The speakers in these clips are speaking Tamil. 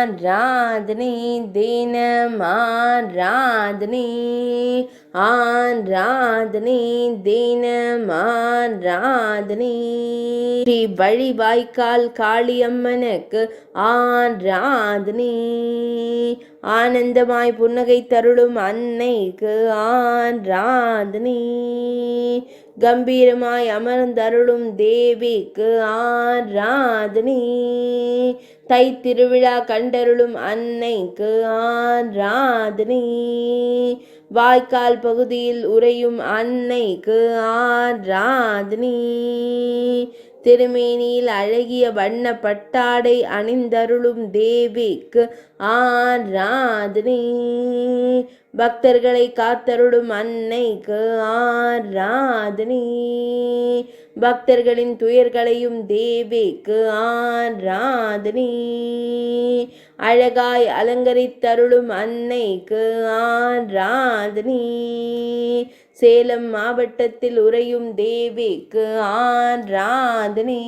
ஆராதனை தினம் ஆராதனை ஆராதனை தினம் ஆராதனை ஸ்ரீ வழிவாய்க்கால் காளியம்மனுக்கு ஆராதனை ஆனந்தமாய் புன்னகை தருளும் அன்னைக்கு ஆராதனை கம்பீரமாய் அமர்ந்தருளும் தேவிக்கு ஆராதனை தை திருவிழா கண்டருளும் அன்னைக்கு ஆராதனை வாய்க்கால் பகுதியில் உறையும் அன்னைக்கு ஆராதனை திருமேனியில் அழகிய வண்ண பட்டாடை அணிந்தருளும் தேவிக்கு ஆராதனை பக்தர்களை காத்தருளும் அன்னைக்கு ஆராதனை பக்தர்களின் துயர்களையும் தேவிக்கு ஆராதனை அழகாய் அலங்கரித்தருளும் அன்னைக்கு ஆராதனை சேலம் மாவட்டத்தில் உறையும் தேவிக்கு ஆராதனை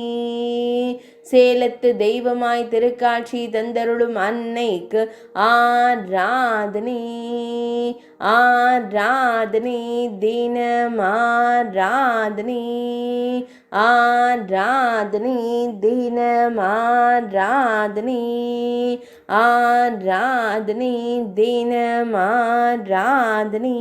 சேலத்து தெய்வமாய் திருக்காட்சி தந்தருளும் அன்னைக்கு ஆராதனை ஆராதனை தினம் ஆராதனை ஆராதனை தினம் ஆராதனை ஆராதனை தினம் ஆராதனை